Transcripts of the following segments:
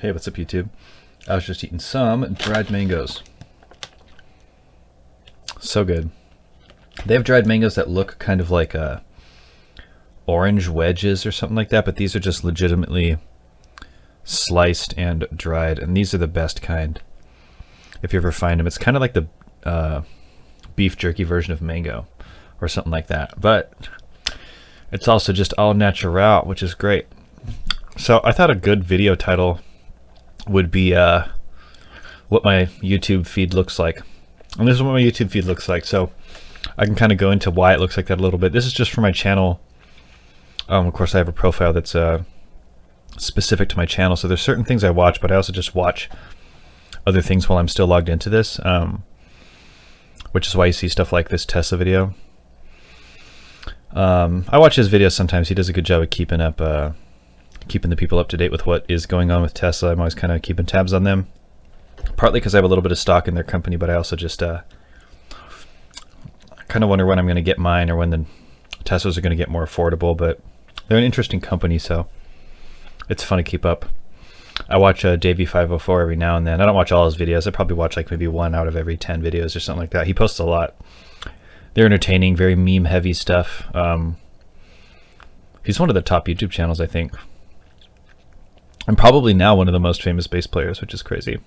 Hey, what's up, YouTube? I was just eating some dried mangoes. So good. They have dried mangoes that look kind of like orange wedges or something like that, but these are just legitimately sliced and dried, and these are the best kind. If you ever find them, it's kind of like the beef jerky version of mango or something like that, but it's also just all natural, which is great. So I thought a good video title would be what my YouTube feed looks like. And this is what my YouTube feed looks like, so I can kind of go into why it looks like that a little bit. This is just for my channel. Of course, I have a profile that's specific to my channel, so there's certain things I watch, but I also just watch other things while I'm still logged into this, which is why you see stuff like this Tesla video. I watch his videos sometimes. He does a good job of keeping the people up to date with what is going on with Tesla. I'm always kind of keeping tabs on them, partly because I have a little bit of stock in their company, but I also just kind of wonder when I'm going to get mine, or when the Teslas are going to get more affordable. But they're an interesting company, so it's fun to keep up. I watch Davey504 every now and then. I don't watch all his videos. I probably watch like maybe 1 out of every 10 videos or something like that. He posts a lot. They're entertaining, very meme heavy stuff. He's one of the top YouTube channels, I think. And probably now one of the most famous bass players, which is crazy,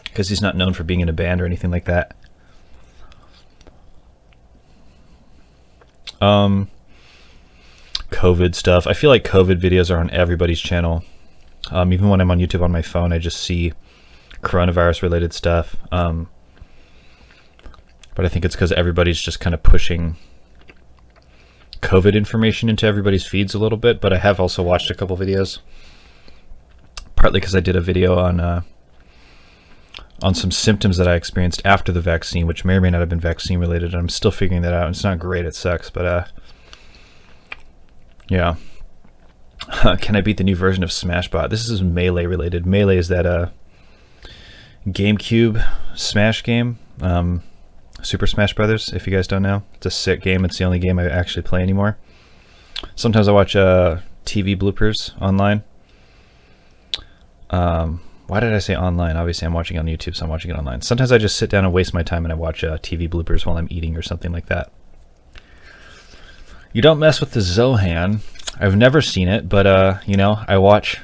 because he's not known for being in a band or anything like that. COVID stuff. I feel like COVID videos are on everybody's channel. Even when I'm on YouTube on my phone, I just see coronavirus related stuff. But I think it's because everybody's just kind of pushing COVID information into everybody's feeds a little bit. But I have also watched a couple videos, partly because I did a video on some symptoms that I experienced after the vaccine, which may or may not have been vaccine related, and I'm still figuring that out. It's not great, it sucks, but yeah. Can I beat the new version of Smashbot? This is Melee related. Melee is that GameCube Smash game, Super Smash Brothers, if you guys don't know. It's a sick game. It's the only game I actually play anymore. Sometimes I watch TV bloopers online. Why did I say online? Obviously I'm watching it on YouTube, so I'm watching it online. Sometimes I just sit down and waste my time and I watch TV bloopers while I'm eating or something like that. You don't mess with the Zohan. I've never seen it, but you know, I watch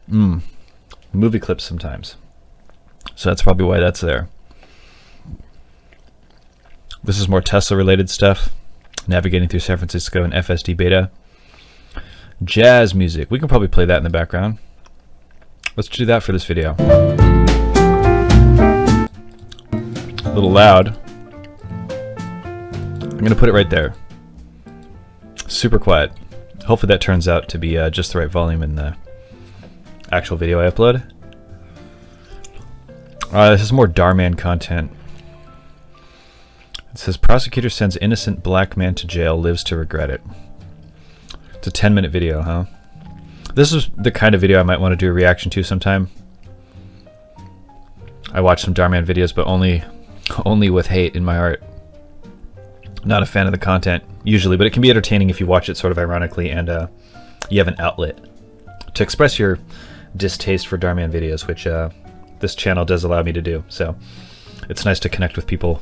movie clips sometimes. So that's probably why that's there. This is more Tesla related stuff. Navigating through San Francisco in FSD beta. Jazz music. We can probably play that in the background. Let's do that for this video. A little loud. I'm gonna put it right there. Super quiet. Hopefully that turns out to be just the right volume in the actual video I upload. This is more Darman content. It says prosecutor sends innocent black man to jail, lives to regret it. It's a 10-minute video, huh? This is the kind of video I might want to do a reaction to sometime. I watch some Darman videos, but only with hate in my heart. Not a fan of the content usually, but it can be entertaining if you watch it sort of ironically and you have an outlet to express your distaste for Darman videos, which this channel does allow me to do. So it's nice to connect with people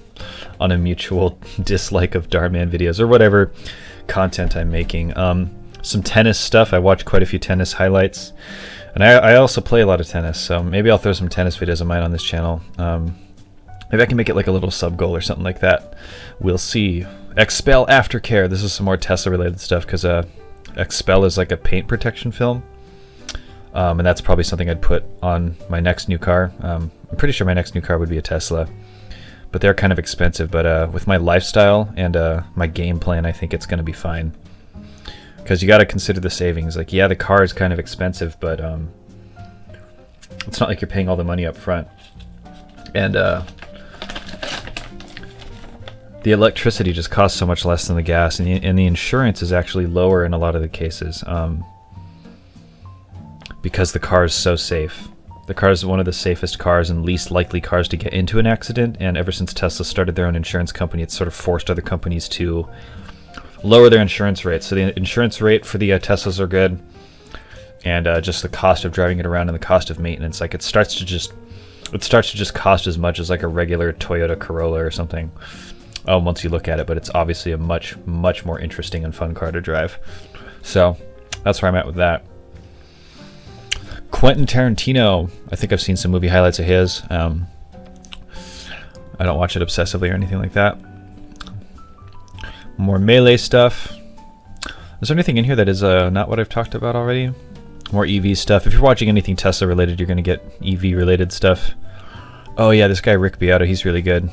on a mutual dislike of Darman videos or whatever content I'm making. Some tennis stuff. I watch quite a few tennis highlights, and I also play a lot of tennis, so maybe I'll throw some tennis videos of mine on this channel. Maybe I can make it like a little sub goal or something like that. We'll see. Expel Aftercare. This is some more Tesla related stuff, because Expel is like a paint protection film, and that's probably something I'd put on my next new car. I'm pretty sure my next new car would be a Tesla, but they're kind of expensive. But with my lifestyle and my game plan, I think it's going to be fine. Because you got to consider the savings. Like, yeah, the car is kind of expensive, but it's not like you're paying all the money up front. And the electricity just costs so much less than the gas, and the insurance is actually lower in a lot of the cases, because the car is so safe. The car is one of the safest cars and least likely cars to get into an accident, and ever since Tesla started their own insurance company, it's sort of forced other companies to lower their insurance rates. So the insurance rate for the Teslas are good, and just the cost of driving it around and the cost of maintenance. Like it starts to just cost as much as like a regular Toyota Corolla or something. Once you look at it, but it's obviously a much more interesting and fun car to drive. So that's where I'm at with that. Quentin Tarantino. I think I've seen some movie highlights of his. I don't watch it obsessively or anything like that. More melee stuff. Is there anything in here that is not what I've talked about already? More EV stuff. If you're watching anything Tesla related, you're going to get EV related stuff. Oh yeah, this guy Rick Beato, he's really good.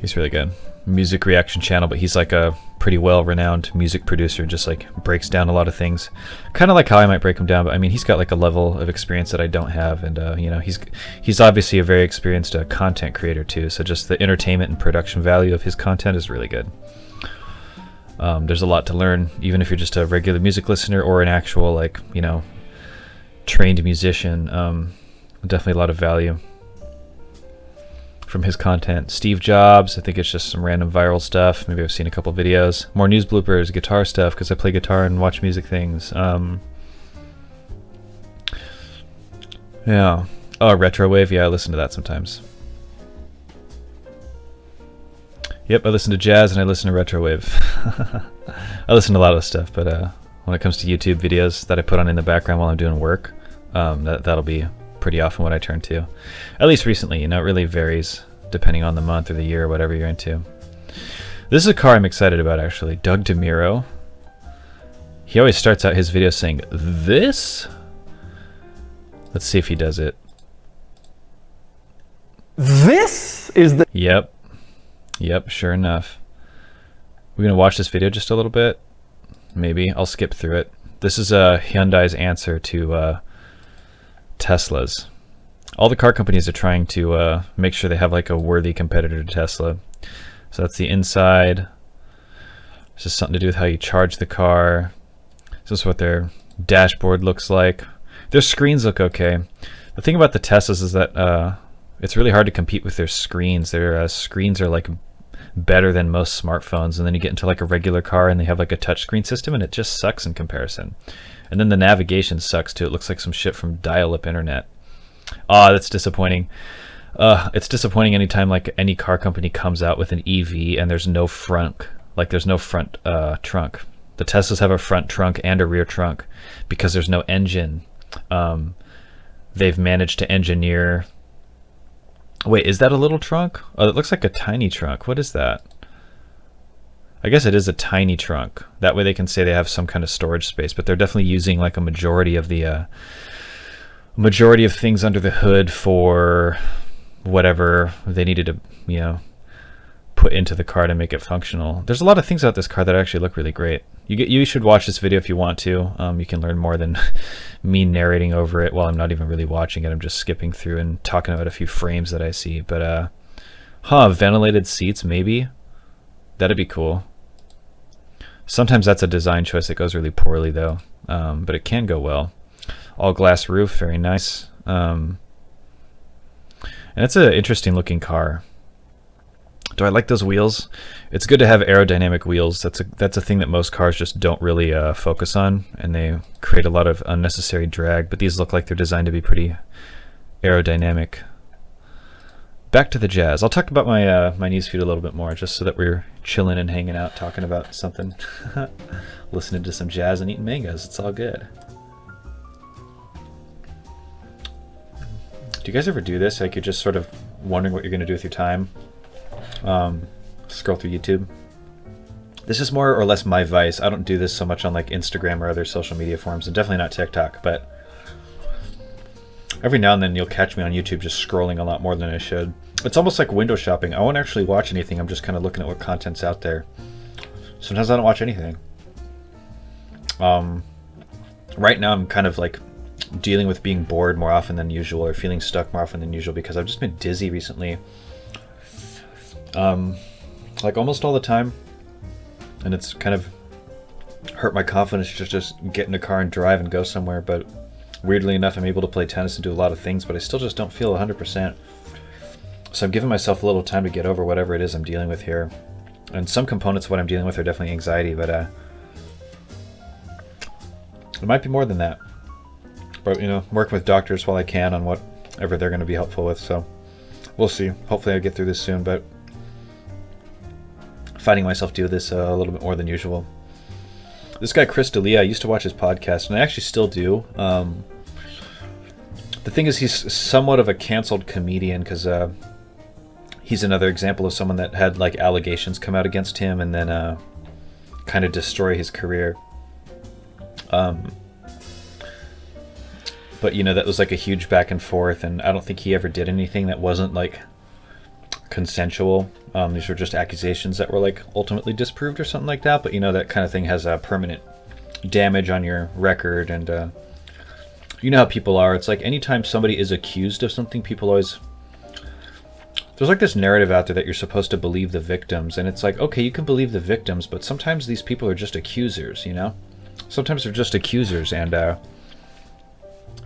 He's really good. Music reaction channel, but he's like a pretty well-renowned music producer, just like breaks down a lot of things. Kind of like how I might break them down, but I mean, he's got like a level of experience that I don't have, and you know, he's obviously a very experienced content creator too, so just the entertainment and production value of his content is really good. There's a lot to learn, even if you're just a regular music listener or an actual, like, you know, trained musician. Definitely a lot of value from his content. Steve Jobs, I think it's just some random viral stuff. Maybe I've seen a couple videos. More news bloopers, guitar stuff, because I play guitar and watch music things. Yeah. Oh, Retrowave, yeah, I listen to that sometimes. Yep, I listen to jazz and I listen to Retrowave. I listen to a lot of stuff, but when it comes to YouTube videos that I put on in the background while I'm doing work, that'll be pretty often what I turn to. At least recently, you know, it really varies depending on the month or the year or whatever you're into. This is a car I'm excited about, actually. Doug DeMuro. He always starts out his videos saying, "This?" Let's see if he does it. This is the... Yep, sure enough. We're going to watch this video just a little bit. Maybe. I'll skip through it. This is Hyundai's answer to Tesla's. All the car companies are trying to make sure they have like a worthy competitor to Tesla. So that's the inside. This is something to do with how you charge the car. This is what their dashboard looks like. Their screens look okay. The thing about the Teslas is that it's really hard to compete with their screens. Their screens are like better than most smartphones, and then you get into like a regular car and they have like a touchscreen system and it just sucks in comparison. And then the navigation sucks too. It looks like some shit from dial-up internet. That's disappointing. It's disappointing anytime like any car company comes out with an EV and there's no front, trunk. The Teslas have a front trunk and a rear trunk because there's no engine. They've managed to engineer... Wait, is that a little trunk? Oh, it looks like a tiny trunk. What is that? I guess it is a tiny trunk. That way they can say they have some kind of storage space, but they're definitely using like a majority of the things under the hood for whatever they needed to, you know, put into the car to make it functional. There's a lot of things about this car that actually look really great. You should watch this video if you want to. You can learn more than me narrating over it while I'm not even really watching it. I'm just skipping through and talking about a few frames that I see. But ventilated seats, maybe. That'd be cool. Sometimes that's a design choice that goes really poorly though, but it can go well. All glass roof, very nice. And it's an interesting looking car. Do I like those wheels? It's good to have aerodynamic wheels. That's a thing that most cars just don't really focus on, and they create a lot of unnecessary drag, but these look like they're designed to be pretty aerodynamic. Back to the jazz. I'll talk about my my newsfeed a little bit more, just so that we're chilling and hanging out, talking about something, listening to some jazz and eating mangoes. It's all good. Do you guys ever do this? Like you're just sort of wondering what you're going to do with your time? Scroll through YouTube. This is more or less my vice. I don't do this so much on like Instagram or other social media forums, and definitely not TikTok, but every now and then you'll catch me on YouTube just scrolling a lot more than I should. It's almost like window shopping. I won't actually watch anything. I'm just kind of looking at what content's out there. Sometimes I don't watch anything. Right now I'm kind of like dealing with being bored more often than usual, or feeling stuck more often than usual, because I've just been dizzy recently. Like almost all the time, and it's kind of hurt my confidence to just get in a car and drive and go somewhere. But weirdly enough, I'm able to play tennis and do a lot of things, but I still just don't feel 100%. So I'm giving myself a little time to get over whatever it is I'm dealing with here. And some components of what I'm dealing with are definitely anxiety, but It might be more than that. But, you know, working with doctors while I can on whatever they're going to be helpful with. So we'll see. Hopefully I get through this soon, but finding myself do this a little bit more than usual. This guy, Chris D'Elia, I used to watch his podcast, and I actually still do. The thing is, he's somewhat of a canceled comedian because he's another example of someone that had like allegations come out against him and then kind of destroy his career. But, you know, that was like a huge back and forth, and I don't think he ever did anything that wasn't like consensual. These were just accusations that were like ultimately disproved or something like that. But, you know, that kind of thing has a permanent damage on your record. And you know how people are. It's like anytime somebody is accused of something, people always... There's like this narrative out there that you're supposed to believe the victims. And it's like, okay, you can believe the victims, but sometimes these people are just accusers, you know? Sometimes they're just accusers, and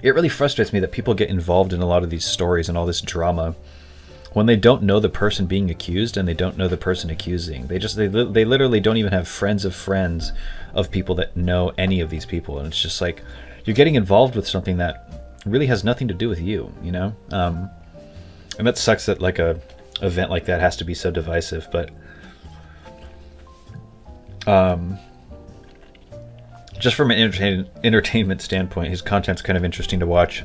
it really frustrates me that people get involved in a lot of these stories and all this drama when they don't know the person being accused and they don't know the person accusing. They literally don't even have friends of people that know any of these people. And it's just like, you're getting involved with something that really has nothing to do with you, you know? And that sucks that like a event like that has to be so divisive, but just from an entertainment standpoint, his content's kind of interesting to watch,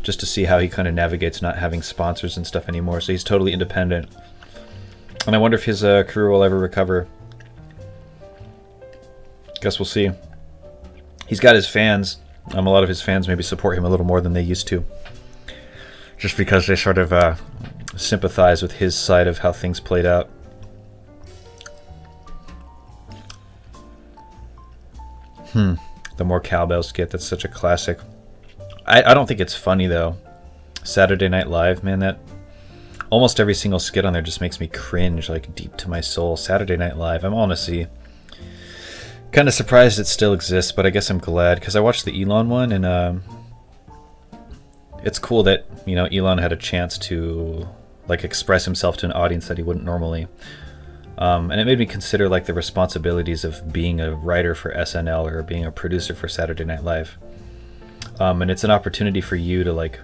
just to see how he kind of navigates not having sponsors and stuff anymore. So he's totally independent. And I wonder if his career will ever recover. Guess we'll see. He's got his fans. A lot of his fans maybe support him a little more than they used to. Just because they sort of sympathize with his side of how things played out. The more cowbell skit, that's such a classic. I don't think it's funny though. Saturday Night Live, man, that almost every single skit on there just makes me cringe, like deep to my soul. Saturday Night Live, I'm honestly kind of surprised it still exists, but I guess I'm glad because I watched the Elon one, and it's cool that, you know, Elon had a chance to like express himself to an audience that he wouldn't normally. And it made me consider like the responsibilities of being a writer for SNL or being a producer for Saturday Night Live. And it's an opportunity for you to like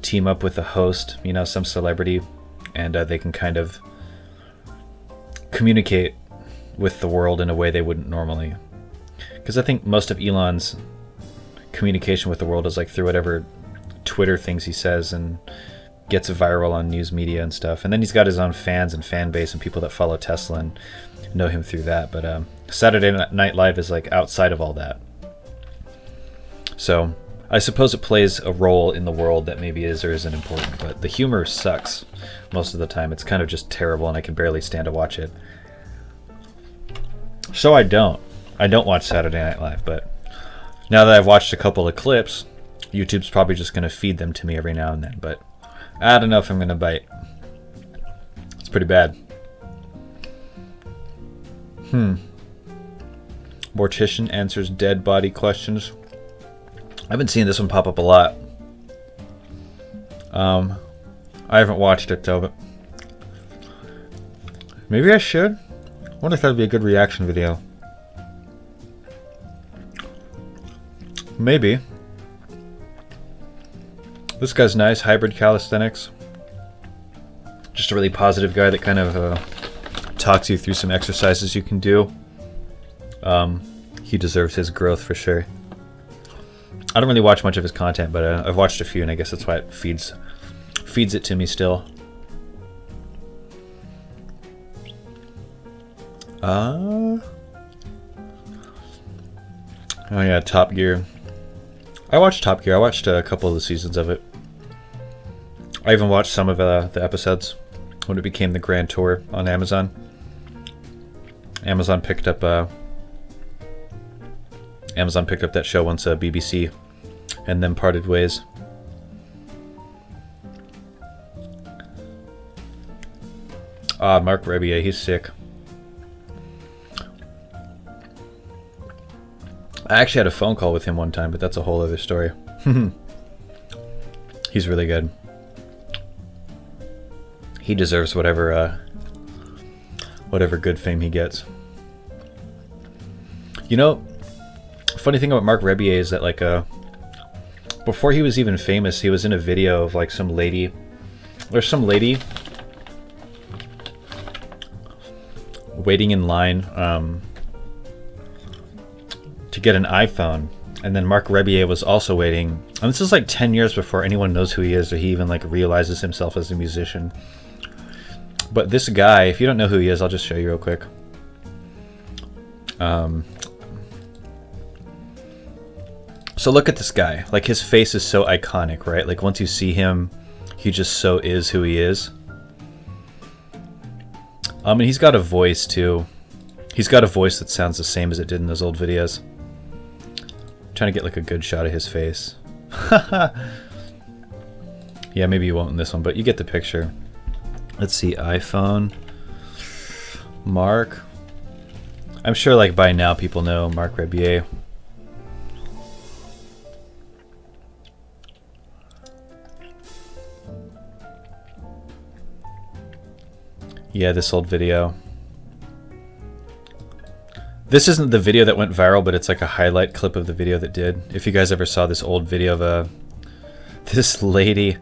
team up with a host, you know, some celebrity, and they can kind of communicate with the world in a way they wouldn't normally. Because I think most of Elon's communication with the world is like through whatever Twitter things he says and gets viral on news media and stuff. And then he's got his own fans and fan base and people that follow Tesla and know him through that. But Saturday Night Live is like outside of all that. So I suppose it plays a role in the world that maybe is or isn't important. But the humor sucks most of the time. It's kind of just terrible, and I can barely stand to watch it. So I don't watch Saturday Night Live. But now that I've watched a couple of clips, YouTube's probably just going to feed them to me every now and then. But I don't know if I'm going to bite. It's pretty bad. Mortician answers dead body questions. I've been seeing this one pop up a lot. I haven't watched it though, but maybe I should. I wonder if that'd be a good reaction video. Maybe. This guy's nice, hybrid calisthenics. Just a really positive guy that kind of talks you through some exercises you can do. He deserves his growth for sure. I don't really watch much of his content, but I've watched a few, and I guess that's why it feeds it to me still. Oh yeah, Top Gear. I watched Top Gear. I watched a couple of the seasons of it. I even watched some of the episodes when it became the Grand Tour on Amazon. Amazon picked up that show once BBC and then parted ways. Mark Rebier, he's sick. I actually had a phone call with him one time, but that's a whole other story. He's really good. He deserves whatever good fame he gets. You know, Funny thing about Mark Rebier is that, like, before he was even famous, he was in a video of, like, some lady. There's some lady waiting in line to get an iPhone. And then Mark Rebier was also waiting. And this is like 10 years before anyone knows who he is or he even like realizes himself as a musician. But this guy, if you don't know who he is, I'll just show you real quick. So look at this guy. Like, his face is so iconic, right? Like, once you see him, he just so is who he is. And he's got a voice too. He's got a voice that sounds the same as it did in those old videos. Trying to get like a good shot of his face. Yeah, maybe you won't in this one, but you get the picture. Let's see, iPhone. Mark. I'm sure like by now people know Mark Rebier. Yeah, this old video. This isn't the video that went viral, but it's like a highlight clip of the video that did. If you guys ever saw this old video of this lady,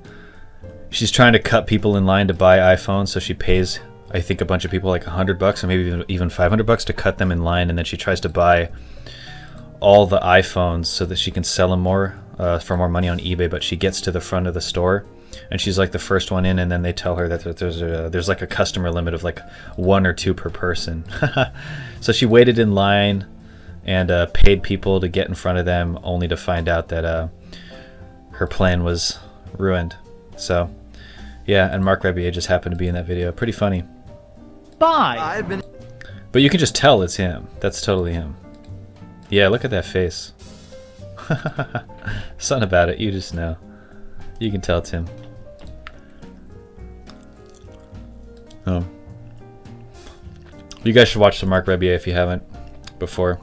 she's trying to cut people in line to buy iPhones, so she pays, I think, a bunch of people like $100 or maybe even $500 to cut them in line, and then she tries to buy all the iPhones so that she can sell them more for more money on eBay. But she gets to the front of the store, and she's like the first one in, and then they tell her that there's like a customer limit of like 1 or 2 per person. So she waited in line and paid people to get in front of them, only to find out that her plan was ruined. So yeah, and Mark Rebier just happened to be in that video. Pretty funny. Bye. But you can just tell it's him. That's totally him. Yeah, look at that face. Something about it, you just know. You can tell it's him. You guys should watch some Mark Rebier if you haven't before.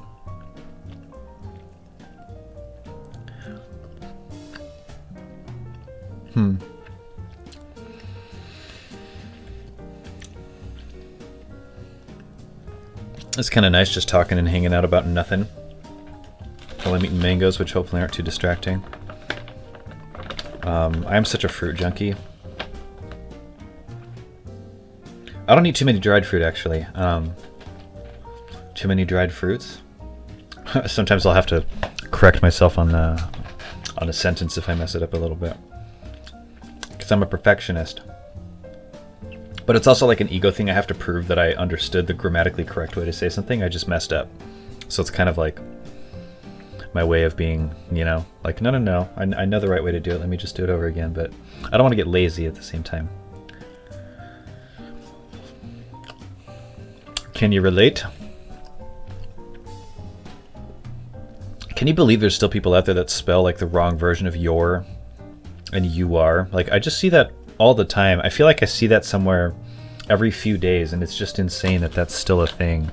It's kind of nice just talking and hanging out about nothing while I'm eating mangoes, which hopefully aren't too distracting. I'm such a fruit junkie. I don't eat too many dried fruit, actually. Too many dried fruits. Sometimes I'll have to correct myself on a sentence if I mess it up a little bit, because I'm a perfectionist. But it's also like an ego thing. I have to prove that I understood the grammatically correct way to say something. I just messed up. So it's kind of like my way of being, you know, like, no, I know the right way to do it. Let me just do it over again. But I don't want to get lazy at the same time. Can you relate? Can you believe there's still people out there that spell like the wrong version of your and you are? Like, I just see that all the time. I feel like I see that somewhere every few days, and it's just insane that that's still a thing.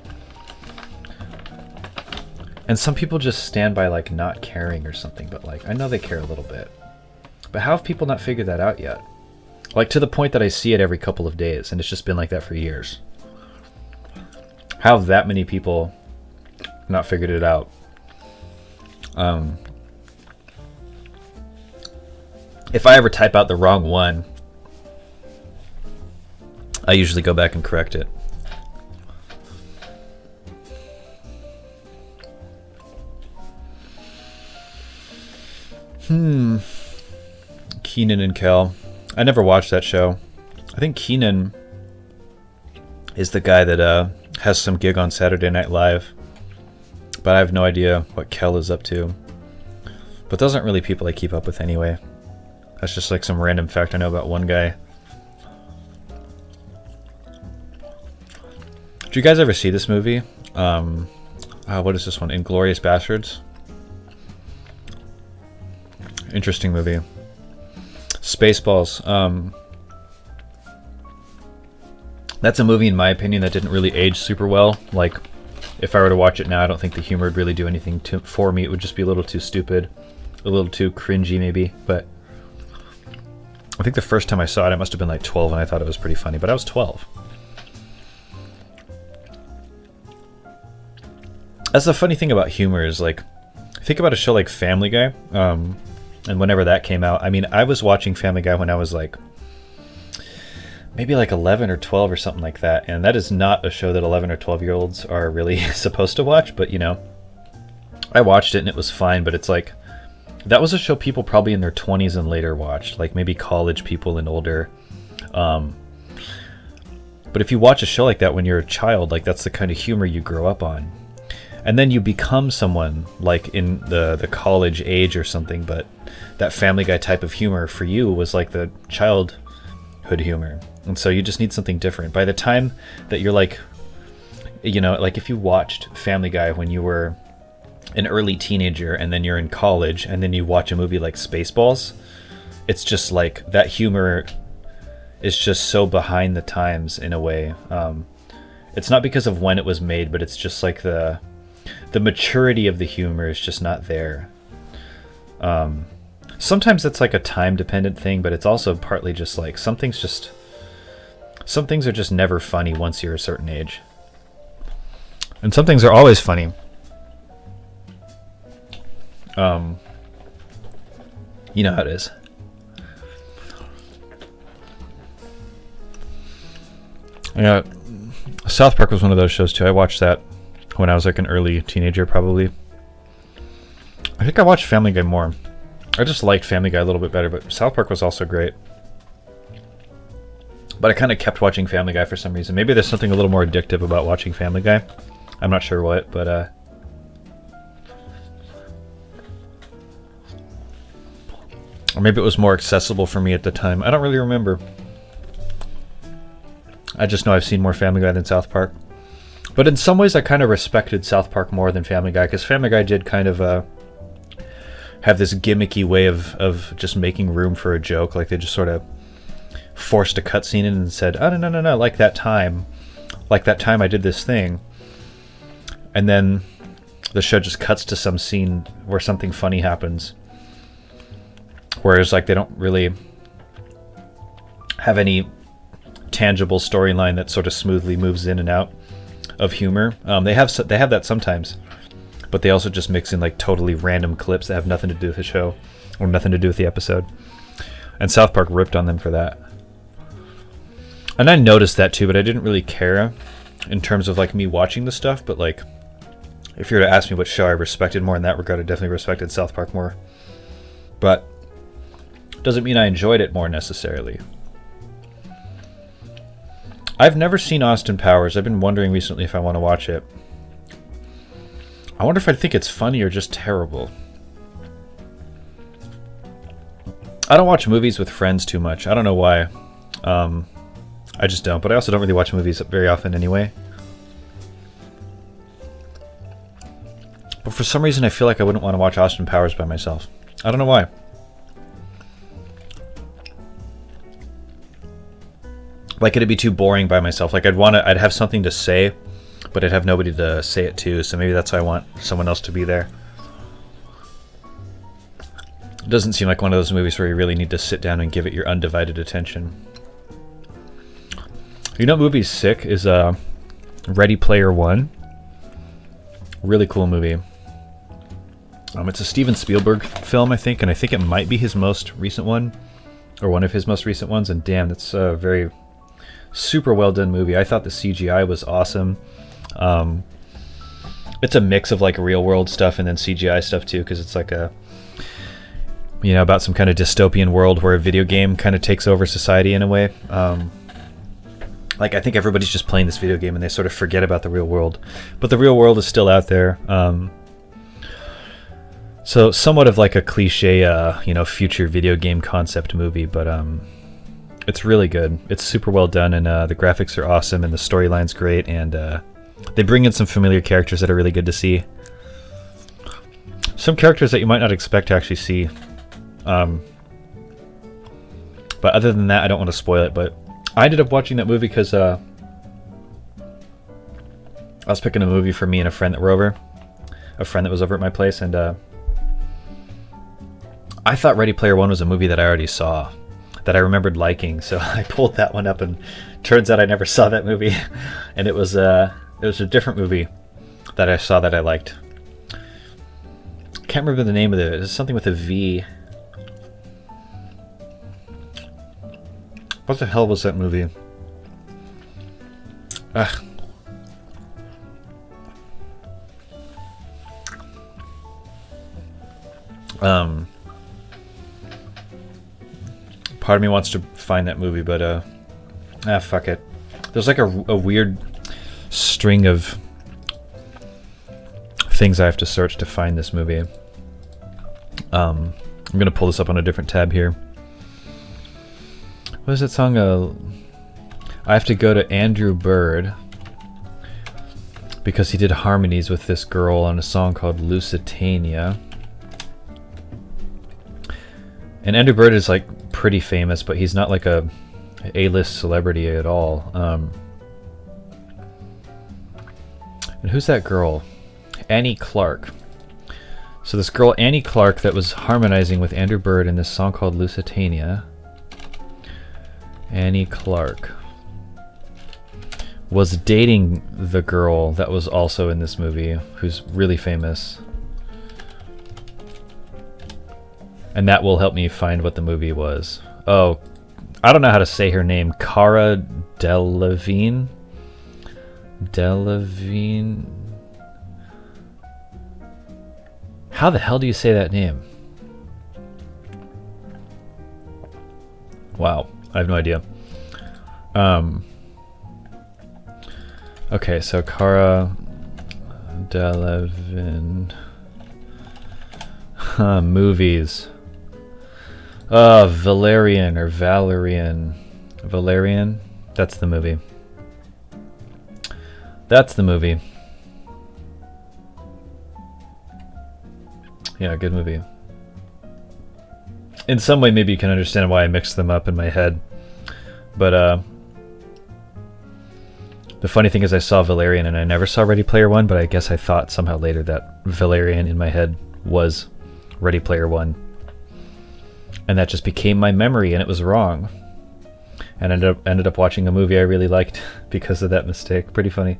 And some people just stand by like not caring or something, but like I know they care a little bit. But how have people not figured that out yet? Like, to the point that I see it every couple of days, and it's just been like that for years. How have that many people not figured it out? If I ever type out the wrong one, I usually go back and correct it. Kenan and Kel. I never watched that show. I think Kenan is the guy that has some gig on Saturday Night Live, but I have no idea what Kel is up to. But those aren't really people I keep up with anyway. That's just like some random fact I know about one guy. Did you guys ever see this movie? What is this one? Inglourious Bastards? Interesting movie. Spaceballs. That's a movie, in my opinion, that didn't really age super well. Like, if I were to watch it now, I don't think the humor would really do anything for me. It would just be a little too stupid, a little too cringy maybe. But I think the first time I saw it, I must have been like 12, and I thought it was pretty funny. But I was 12. That's the funny thing about humor, is like think about a show like Family Guy, and whenever that came out, I mean, I was watching Family Guy when I was like maybe like 11 or 12 or something like that, and that is not a show that 11 or 12-year-olds are really supposed to watch, but you know, I watched it and it was fine, but it's like, that was a show people probably in their 20s and later watched, like maybe college people and older. But if you watch a show like that when you're a child, like that's the kind of humor you grow up on. And then you become someone like in the college age or something, but that Family Guy type of humor for you was like the childhood humor. And so you just need something different. By the time that you're like, you know, like if you watched Family Guy when you were an early teenager and then you're in college and then you watch a movie like Spaceballs, it's just like that humor is just so behind the times in a way. It's not because of when it was made, but it's just like the maturity of the humor is just not there. Sometimes it's like a time dependent thing, but it's also partly just like some things are just never funny once you're a certain age. And some things are always funny. You know how it is. Yeah, South Park was one of those shows too. I watched that when I was like an early teenager, probably. I think I watched Family Guy more. I just liked Family Guy a little bit better, but South Park was also great. But I kind of kept watching Family Guy for some reason. Maybe there's something a little more addictive about watching Family Guy. I'm not sure what, but or maybe it was more accessible for me at the time. I don't really remember. I just know I've seen more Family Guy than South Park. But in some ways I kind of respected South Park more than Family Guy, because Family Guy did kind of have this gimmicky way of just making room for a joke. Like they just sort of forced a cutscene in and said, oh, no, like that time I did this thing. And then the show just cuts to some scene where something funny happens. Whereas like they don't really have any tangible storyline that sort of smoothly moves in and out of humor. They have that sometimes, but they also just mix in like totally random clips that have nothing to do with the show or nothing to do with the episode. And South Park ripped on them for that. And I noticed that too, but I didn't really care in terms of like me watching the stuff. But like, if you were to ask me what show I respected more in that regard, I definitely respected South Park more. But doesn't mean I enjoyed it more necessarily. I've never seen Austin Powers. I've been wondering recently if I want to watch it. I wonder if I think it's funny or just terrible. I don't watch movies with friends too much. I don't know why. I just don't. But I also don't really watch movies very often anyway. But for some reason I feel like I wouldn't want to watch Austin Powers by myself. I don't know why. Like it'd be too boring by myself. Like I'd have something to say, but I'd have nobody to say it to. So maybe that's why I want someone else to be there. It doesn't seem like one of those movies where you really need to sit down and give it your undivided attention. You know what movie's sick is Ready Player One. Really cool movie. It's a Steven Spielberg film, I think, and I think it might be his most recent one, or one of his most recent ones. And damn, that's a very super well done movie. I thought the CGI was awesome. It's a mix of like real world stuff and then CGI stuff too, because it's like a, you know, about some kind of dystopian world where a video game kind of takes over society in a way. Like I think everybody's just playing this video game and they sort of forget about the real world, but the real world is still out there. So somewhat of like a cliche, you know, future video game concept movie, but it's really good. It's super well done, and the graphics are awesome, and the storyline's great, and they bring in some familiar characters that are really good to see. Some characters that you might not expect to actually see. But other than that, I don't want to spoil it, but I ended up watching that movie because I was picking a movie for me and a friend that were over. A friend that was over at my place, and I thought Ready Player One was a movie that I already saw, that I remembered liking, so I pulled that one up, and turns out I never saw that movie, and it was a different movie that I saw that I liked. can't remember the name of it. It's something with a V. What the hell was that movie? Ugh. Part of me wants to find that movie, but fuck it. There's like a weird string of things I have to search to find this movie. I'm gonna pull this up on a different tab here. What is that song? I have to go to Andrew Bird because he did harmonies with this girl on a song called Lusitania. And Andrew Bird is like pretty famous, but he's not like a A-list celebrity at all. And who's that girl? Annie Clark. So this girl Annie Clark that was harmonizing with Andrew Bird in this song called Lusitania. Annie Clark was dating the girl that was also in this movie, who's really famous. And that will help me find what the movie was. Oh, I don't know how to say her name. Cara Delevingne? Delevingne? How the hell do you say that name? Wow, I have no idea. Okay, so Cara Delevingne. Movies. Valerian or Valerian. Valerian? That's the movie. That's the movie. Yeah, good movie. In some way, maybe you can understand why I mixed them up in my head. But, the funny thing is I saw Valerian and I never saw Ready Player One, but I guess I thought somehow later that Valerian in my head was Ready Player One. And that just became my memory, and it was wrong. And ended up watching a movie I really liked because of that mistake. Pretty funny.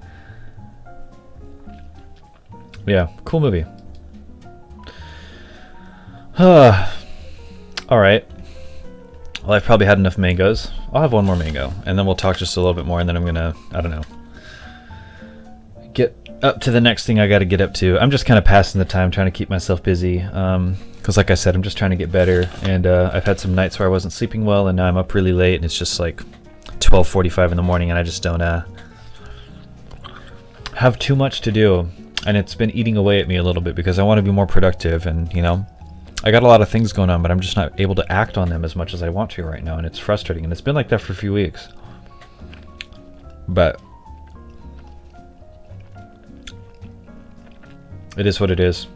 Yeah, cool movie. Alright. Well, I've probably had enough mangoes. I'll have one more mango, and then we'll talk just a little bit more, and then I'm gonna, I don't know, get up to the next thing I gotta get up to. I'm just kind of passing the time, trying to keep myself busy. Because like I said, I'm just trying to get better, and I've had some nights where I wasn't sleeping well, and now I'm up really late, and it's just like 12:45 in the morning, and I just don't have too much to do, and it's been eating away at me a little bit because I want to be more productive, and you know, I got a lot of things going on, but I'm just not able to act on them as much as I want to right now, and it's frustrating, and it's been like that for a few weeks. But it is what it is,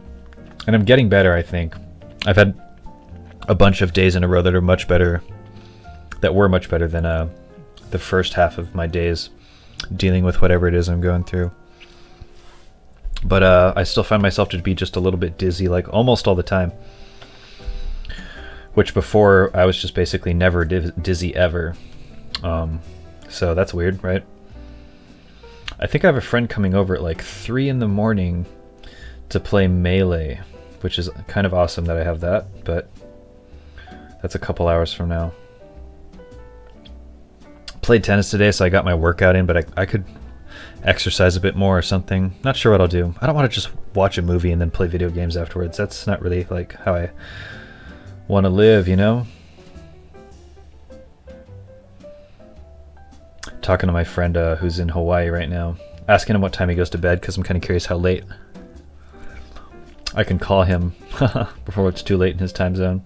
and I'm getting better, I think. I've had a bunch of days in a row that are much better, that were much better than the first half of my days dealing with whatever it is I'm going through. But I still find myself to be just a little bit dizzy, like almost all the time. Which before I was just basically never dizzy ever. So that's weird, right? I think I have a friend coming over at like 3 in the morning to play Melee, which is kind of awesome that I have that, but that's a couple hours from now. Played tennis today, so I got my workout in, but I could exercise a bit more or something. Not sure what I'll do. I don't want to just watch a movie and then play video games afterwards. That's not really like how I want to live, you know? Talking to my friend who's in Hawaii right now, asking him what time he goes to bed because I'm kind of curious how late. I can call him before it's too late in his time zone.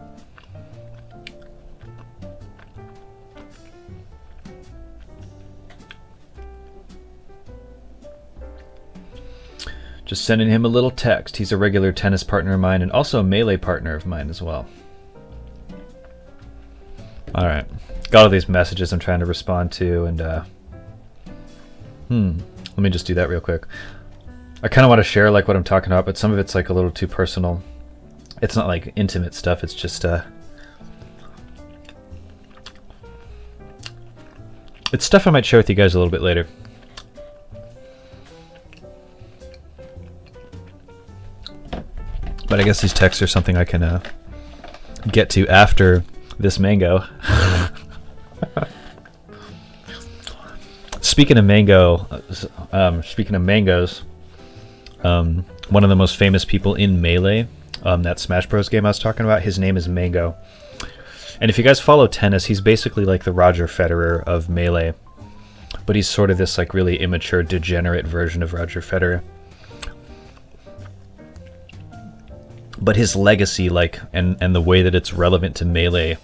Just sending him a little text. He's a regular tennis partner of mine and also a Melee partner of mine as well. Alright. Got all these messages I'm trying to respond to, and let me just do that real quick. I kind of want to share like what I'm talking about, but some of it's like a little too personal. It's not like intimate stuff, it's just it's stuff I might share with you guys a little bit later. But I guess these texts are something I can get to after this mango. Speaking of mangoes, one of the most famous people in Melee, that Smash Bros. Game I was talking about, his name is Mango. And if you guys follow tennis, he's basically like the Roger Federer of Melee. But he's sort of this like really immature, degenerate version of Roger Federer. But his legacy, like, and the way that it's relevant to Melee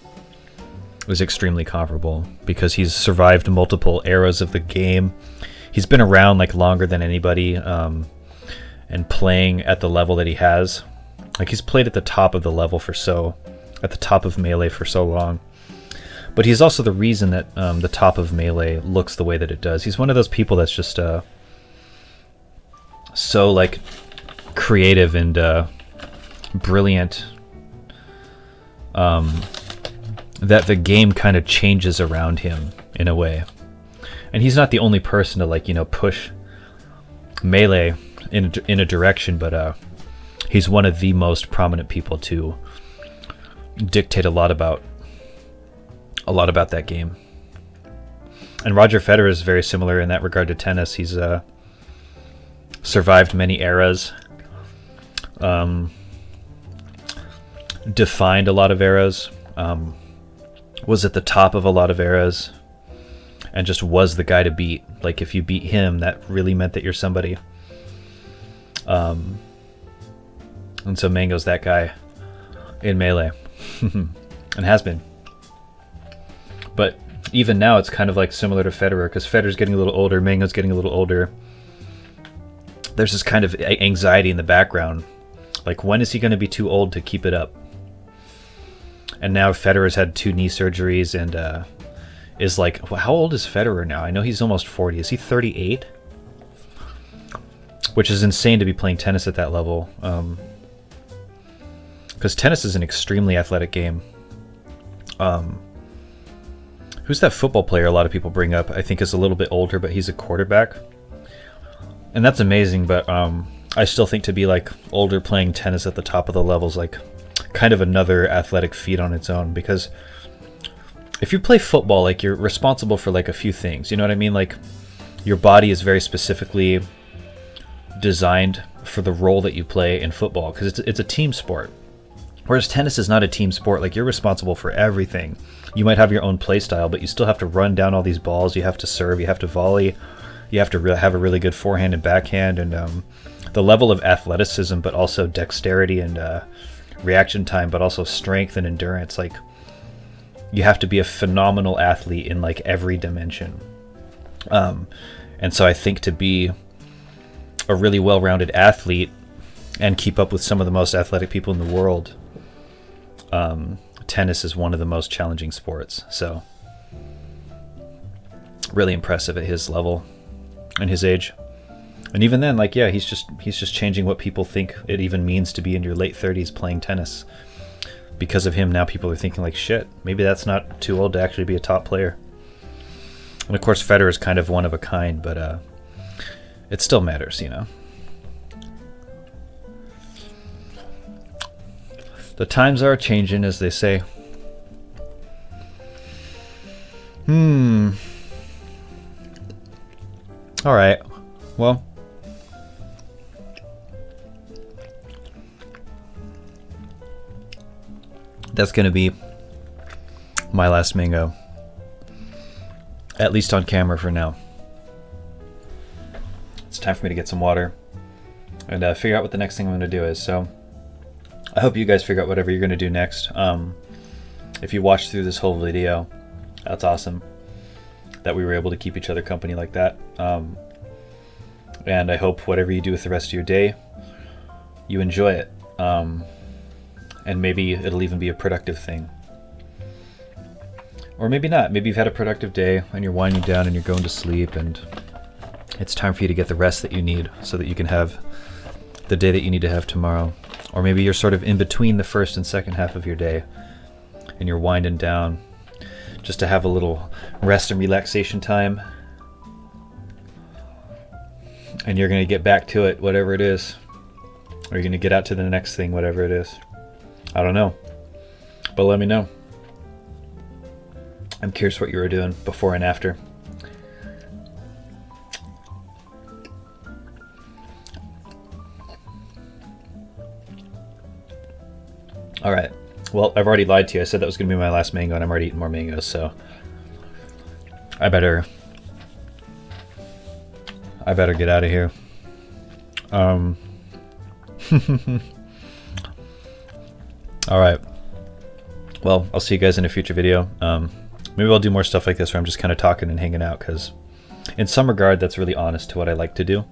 is extremely comparable, because he's survived multiple eras of the game. He's been around like longer than anybody, and playing at the level that he has. Like, he's played at the top of the level at the top of Melee for so long. But he's also the reason that the top of Melee looks the way that it does. He's one of those people that's just so like creative and brilliant, that the game kind of changes around him in a way. And he's not the only person to, like, you know, push Melee in a direction, but he's one of the most prominent people to dictate a lot about that game. And Roger Federer is very similar in that regard to tennis. He's survived many eras, defined a lot of eras, was at the top of a lot of eras, and just was the guy to beat. Like, if you beat him, that really meant that you're somebody. And so Mango's that guy in Melee, and has been. But even now, it's kind of like similar to Federer, because Federer's getting a little older, Mango's getting a little older. There's this kind of anxiety in the background. Like, when is he going to be too old to keep it up? And now Federer's had 2 knee surgeries and is like, well, how old is Federer now? I know he's almost 40. Is he 38? Which is insane to be playing tennis at that level. Because tennis is an extremely athletic game. Who's that football player a lot of people bring up? I think is a little bit older, but he's a quarterback. And that's amazing, but I still think to be like older playing tennis at the top of the levels, like kind of another athletic feat on its own. Because if you play football, like, you're responsible for like a few things, you know what I mean? Like, your body is very specifically designed for the role that you play in football, because it's a team sport. Whereas tennis is not a team sport. Like, you're responsible for everything. You might have your own play style, but you still have to run down all these balls. You have to serve, you have to volley, you have to have a really good forehand and backhand, and the level of athleticism, but also dexterity and reaction time, but also strength and endurance. Like, you have to be a phenomenal athlete in like every dimension. And so I think to be a really well-rounded athlete and keep up with some of the most athletic people in the world, tennis is one of the most challenging sports. So really impressive at his level and his age. And even then, like, yeah, he's just changing what people think it even means to be in your late 30s playing tennis. Because of him, now people are thinking like, shit, maybe that's not too old to actually be a top player. And of course, Federer is kind of one of a kind, but it still matters, you know. The times are changing, as they say. All right. Well, that's going to be my last mango. At least on camera for now. It's time for me to get some water and figure out what the next thing I'm going to do is. So I hope you guys figure out whatever you're going to do next. If you watched through this whole video, that's awesome that we were able to keep each other company like that. And I hope whatever you do with the rest of your day, you enjoy it. And maybe it'll even be a productive thing. Or maybe not. Maybe you've had a productive day and you're winding down and you're going to sleep and it's time for you to get the rest that you need so that you can have the day that you need to have tomorrow. Or maybe you're sort of in between the first and second half of your day and you're winding down just to have a little rest and relaxation time. And you're going to get back to it, whatever it is. Are you going to get out to the next thing, whatever it is? I don't know. But let me know. I'm curious what you were doing before and after. All right. Well, I've already lied to you. I said that was going to be my last mango, and I'm already eating more mangoes, so I better get out of here. All right. Well, I'll see you guys in a future video. Maybe I'll do more stuff like this where I'm just kind of talking and hanging out, because in some regard that's really honest to what I like to do.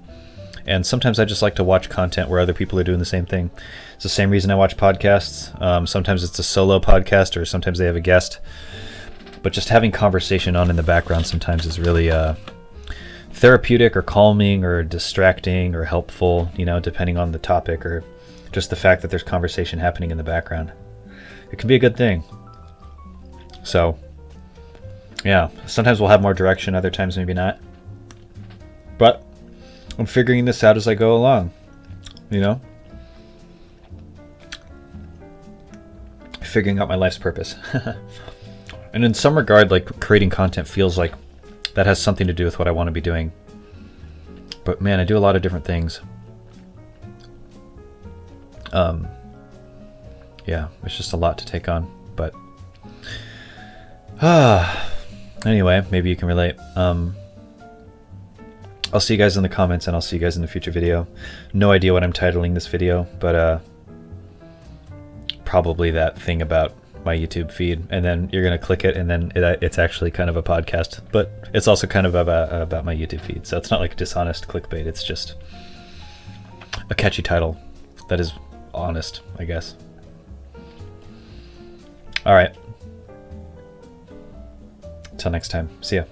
And sometimes I just like to watch content where other people are doing the same thing. It's the same reason I watch podcasts. Sometimes it's a solo podcast, or sometimes they have a guest. But just having conversation on in the background sometimes is really therapeutic or calming or distracting or helpful, you know, depending on the topic, or just the fact that there's conversation happening in the background. It can be a good thing. So, yeah, sometimes we'll have more direction, other times maybe not. But I'm figuring this out as I go along, you know? Figuring out my life's purpose. And in some regard, like, creating content feels like that has something to do with what I want to be doing. But man, I do a lot of different things. Yeah, it's just a lot to take on. But anyway, maybe you can relate. I'll see you guys in the comments, and I'll see you guys in the future video. No idea what I'm titling this video, but probably that thing about my YouTube feed, and then you're gonna click it, and then it's actually kind of a podcast, but it's also kind of about my YouTube feed. So it's not like dishonest clickbait. It's just a catchy title that is honest, I guess. All right. Until next time. See ya.